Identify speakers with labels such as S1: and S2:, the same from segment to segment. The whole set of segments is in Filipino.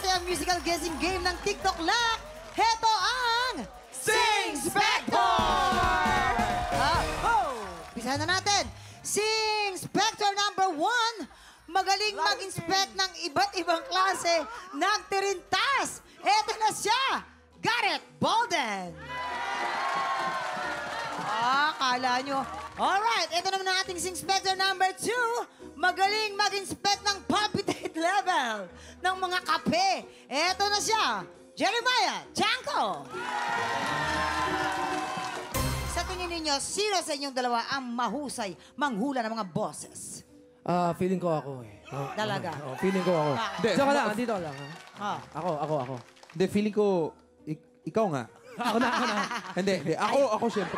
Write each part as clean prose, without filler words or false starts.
S1: ang musical guessing game ng TikTok Lock. Heto ang Sing Spector! Pisahan na natin. Sing Spector number 1. Magaling mag-inspect ng iba't ibang klase ng tirintas. Eto na siya, Garrett Bolden. Kala nyo. Alright, ito naman ang ating Sing Spector number 2. Magaling mag-inspect ng palpitate level ng mga kape. Eto na siya, Jeremiah Janko. Sa tingin ninyo, sino sa inyong dalawa ang mahusay manghula ng mga boses?
S2: Feeling ko ako eh.
S1: Talaga?
S2: Feeling ko ako.
S1: Bakit?
S2: Dito ka lang, dito ka lang. Ako.
S3: Hindi, feeling ko, ikaw nga.
S2: Ako na.
S3: Hindi. Ako syempre.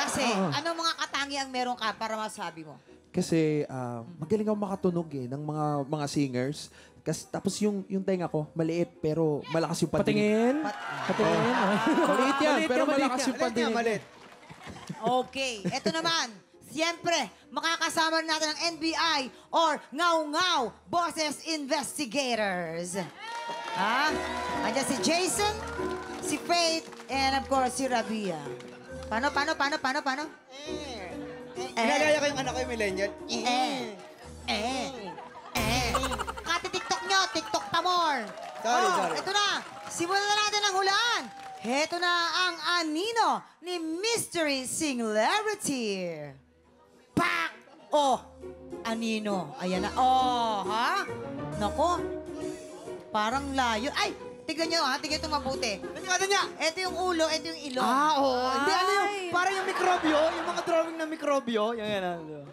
S1: Kasi, anong mga katangiang meron ka para masabi mo?
S3: Kasi magaling ako makatunog eh ng mga singers. Kasi tapos yung tenga ko maliit pero malakas yung pandinig.
S2: Patingin.
S3: Maliit yan, pero malakas yung pandinig.
S1: Okay, eto naman. Siyempre, makakasama natin ang NBI or Ngaw-Ngaw Boses Investigators. Andiyan si Jason, si Faith, and of course, si Rabia. Paano?
S4: Ginagaya ko yung anak ko yung millennial.
S1: Kati-tiktok nyo, tiktok tamor.
S4: Sorry.
S1: Ito na, simulan na natin ang hulaan. Heto na ang anino ni Mystery Celebrity. Pak! Anino. Ayan na. Nako. Parang layo. Ay! Tignan nyo tignan ito mabuti.
S4: Ano niya?
S1: Ito yung ulo, ito yung ilong.
S4: Hindi, ano yung, parang yung mikrobyo, yung mga drawing na mikrobyo. Yan.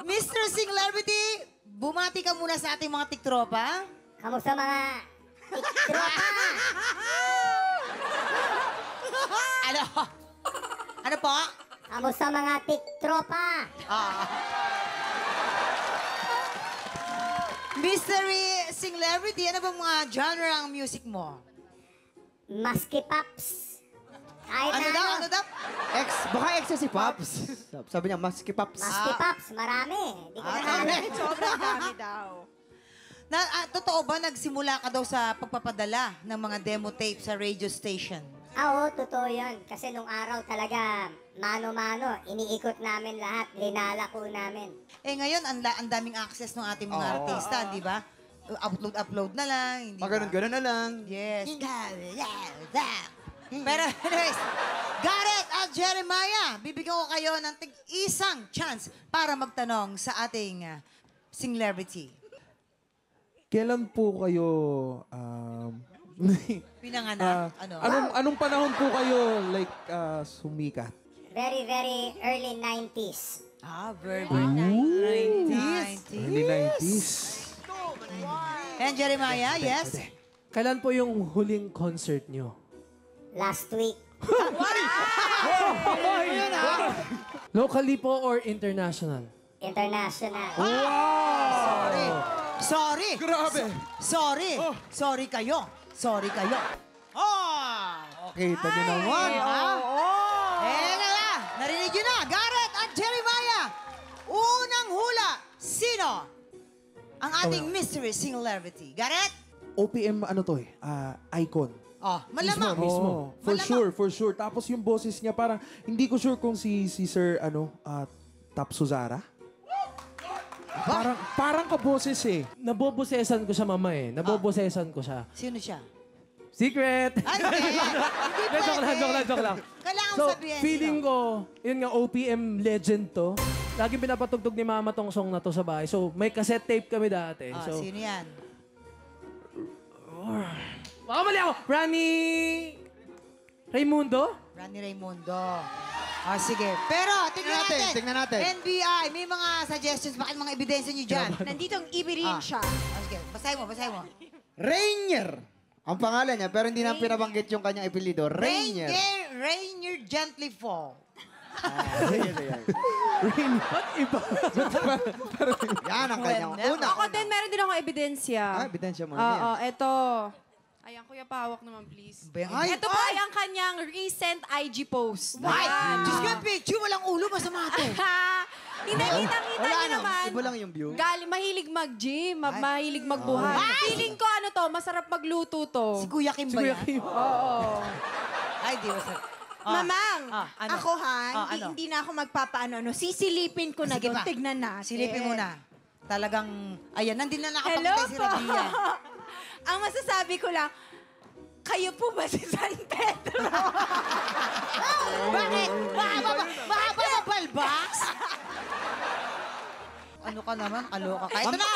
S1: Mr. Celebrity, bumati ka muna sa ating mga tiktropa.
S5: Kamusta mga tiktropa?
S1: Ano po?
S5: Kamusta mga tiktropa?
S1: Mystery Celebrity, ano bang mga genre ang music mo?
S5: Maski Pops. Kahit
S1: Ano daw?
S4: Baka ex si Pops. Sabi niya, Maski Pops.
S5: Maski Pops, marami. Di ko na alam.
S6: Sobrang dami daw.
S1: Totoo ba nagsimula ka daw sa pagpapadala ng mga demo tape sa radio station?
S5: Oo, totoo yun. Kasi nung araw talaga, mano-mano, iniikot namin lahat, linalako namin.
S1: Ngayon, ang daming access ng ating mga artista, di ba? Upload na lang, hindi ba?
S4: Ganun na lang.
S1: Yes. Pero anyways, Garrett at Jeremiah, bibigyan ko kayo ng isang chance para magtanong sa ating celebrity.
S3: Kailan po kayo
S1: Pinanganak?
S3: anong panahon po kayo sumikat?
S5: Very, very early 90s.
S1: Very 90s.
S3: Early 90s.
S1: And Jeremiah, yes?
S2: Kailan po yung huling concert nyo?
S5: Last week.
S2: Locally po or international?
S5: International.
S1: Sorry.
S3: Grabe.
S1: Sorry kayo.
S4: Kita niyo naman.
S1: Narinig nyo na, Garrett at Jeremiah. Unang hula, sino ang ating mystery celebrity? Garrett?
S3: OPM icon.
S1: Malamang.
S3: Mismo. For sure. Tapos yung boses niya parang, hindi ko sure kung si Sir, Tap Suzara. Parang kaboses eh.
S2: Nabobosesan ko siya, mama eh. Nabobosesan ko siya.
S1: Sino siya?
S2: Secret!
S1: Hindi
S2: Joke lang.
S1: Kailangan
S2: So,
S1: sabihin.
S2: feeling ko, yun nga, OPM legend to. Laging pinapatugtog ni mama tong song na to sa bahay. So, may cassette tape kami dati. So,
S1: Sino yan?
S2: baka mali ako. Rani Raimundo?
S1: Rani Raimundo. Sige. Pero, tingnan natin. NBI, may mga suggestions. Bakit mga ebidensya nyo dyan?
S6: Nandito ang ibirin siya.
S1: Sige, basahin mo.
S4: Rainier. Ang pangalan niya, pero hindi na pinabanggit yung kanyang apelido. Rainier.
S1: Rainier Gently Fall.
S2: Ba't iba?
S4: Yan ang kanyang una.
S6: Ako din, meron din ako ebidensya.
S4: Ebidensya mo
S6: Ito. Ayan, Kuya Pawak naman, please.
S1: Ay!
S6: Ito po ay ang kanyang recent IG post.
S1: Ay! Diyos ko yung picture, walang ulo, masama ito.
S6: Hindi, kitang-kita
S4: Wala
S6: niyo naman.
S4: Iba lang yung view.
S6: Mahilig mag-gym, mahilig magbuhat. Feeling ko ano to, masarap magluto to.
S1: Si Kuya Kim ba
S2: Kuya
S1: yan?
S2: Kim.
S6: Oo.
S1: Ay, di ba sir?
S7: Mamang,
S1: ano?
S7: ako
S1: ano?
S7: hindi na ako magpapaano. Sisilipin ko na
S1: Sige
S7: doon.
S1: pa.
S7: Tignan natin.
S1: Silipin mo na. Talagang, ayan, nandun na
S7: Hello
S1: nakapakita si
S7: po.
S1: Rabia.
S7: Ang masasabi ko lang, kayo po ba si San Pedro?
S1: Bakit? Mahaba ba balbas? Ano ka naman? Kaloka ka. Ito na!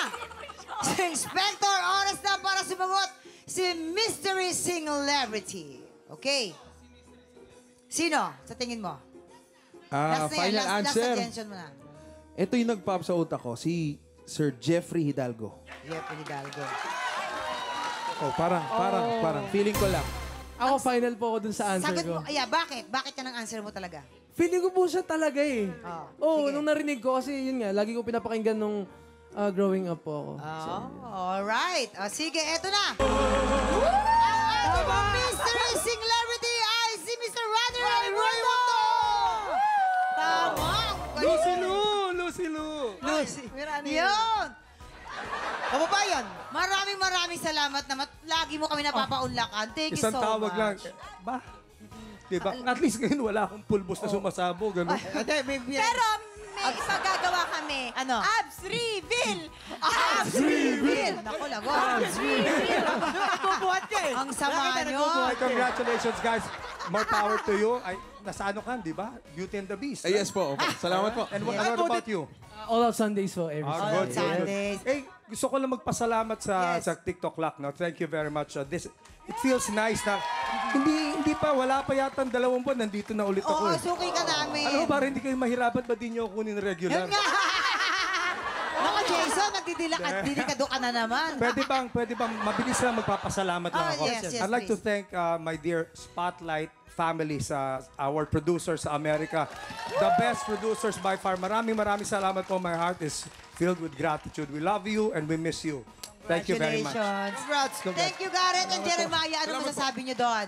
S1: Si Inspector, oras na para sumagot si Mystery Singularity. Okay. Sino sa tingin mo? Last na yan,
S3: Final
S1: last
S3: answer.
S1: suggestion mo na.
S3: Ito yung nag-pop sa utak ko, si Sir Jeffrey Hidalgo.
S1: Jeffrey Hidalgo.
S3: Oh, parang, feeling ko lang.
S2: Ako, final po ako dun sa answer
S1: Sagot
S2: ko.
S1: mo, bakit? Bakit yan ang answer mo talaga?
S2: Feeling ko po siya talaga eh.
S1: Oh, sige.
S2: Nung narinig ko kasi yun nga, lagi ko pinapakinggan nung growing up po ako.
S1: Alright. Sige, eto na. Ang ating Mystery Singularity ay si Mr. Runner Raimundo! Tama!
S4: Lucy Lu!
S1: Lucy. Yun! Kababayan, maraming salamat naman. Lagi mo kami napapaunlakan. Thank you so
S8: Isang tawag lang.
S1: much.
S8: Ba? Diba? At least ngayon wala akong pulbos na sumasabo. Ganun.
S4: Hindi, may
S7: Pero may ipagagawa kami.
S1: Ano?
S7: Abs reveal!
S1: Abs reveal! Naku, lago. Abs reveal!
S4: nagbubuhat ka eh.
S1: Ang sama
S4: Bakit ka
S1: nyo.
S4: nagbubuhat?
S8: Ay, congratulations, guys. More power to you. Ay, nasa ano ka, di ba? Beauty and the Beast.
S3: Ay, yes po. Salamat po.
S8: And what about you?
S2: All Out Sundays po, every
S8: Ah,
S2: Sunday.
S8: good,
S1: Sundays.
S8: Eh, gusto ko lang magpasalamat sa
S1: Yes.
S8: sa TikTok Lock. No? Thank you very much. It feels nice na hindi pa, wala pa yata ang 2 buwan, nandito na ulit
S1: Oo,
S8: ako. Eh.
S1: suki ka namin.
S8: Alam mo, para hindi kayo mahirapan, ba di nyo kunin regular?
S1: Yun nga. Naku, Jason, nagdidikado ka na naman.
S8: Pwede bang mabilis lang magpapasalamat lang
S1: Oh,
S8: ako?
S1: yes, yes,
S8: I'd like to
S1: please.
S8: thank my dear Spotlight family sa our producers sa Amerika. The best producers by far. Maraming salamat po. My heart is filled with gratitude. We love you and we miss you. Thank you very much.
S1: Congratulations. Thank you, Garrett and Jeremiah. Ano masasabi niyo doon?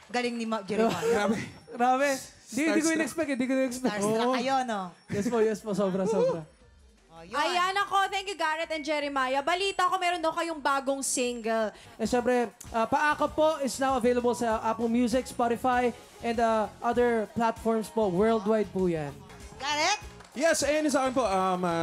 S1: Galing ni Jeremiah.
S2: Grabe. Hindi ko in-expect, hindi ko in-expect.
S1: Starstruck kayo, no?
S2: Yes po, sobra.
S1: Oh, yun.
S6: Ayan ako, thank you Garrett and Jeremiah. Balita ko meron daw kayong bagong single.
S2: Eh, syempre, Paakap po is now available sa Apple Music, Spotify, and other platforms po. Worldwide po yan.
S1: Garrett?
S3: Yes, ayun sa akin po.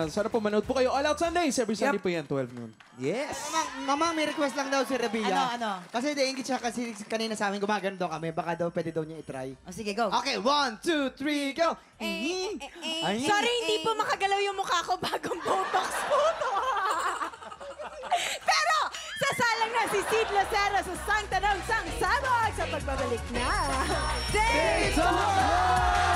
S3: Sana po manood po kayo. All Out Sundays. Every Sunday po yan, 12 noon. Yes.
S4: Mama, may request lang daw si Rabia.
S1: Ano?
S4: Kasi nainggit siya kasi kanina sa amin gumagano daw kami. Baka daw pwede daw niya itry.
S1: O, sige, go.
S4: Okay, 1, 2, 3, go!
S7: Sorry, hindi po makagalaw yung mukha ko bagong Botox po to. Pero, sasalang na si Sid Lucero sa Sang Tanong Sang Sabog sa pagbabalik na. Day Talk!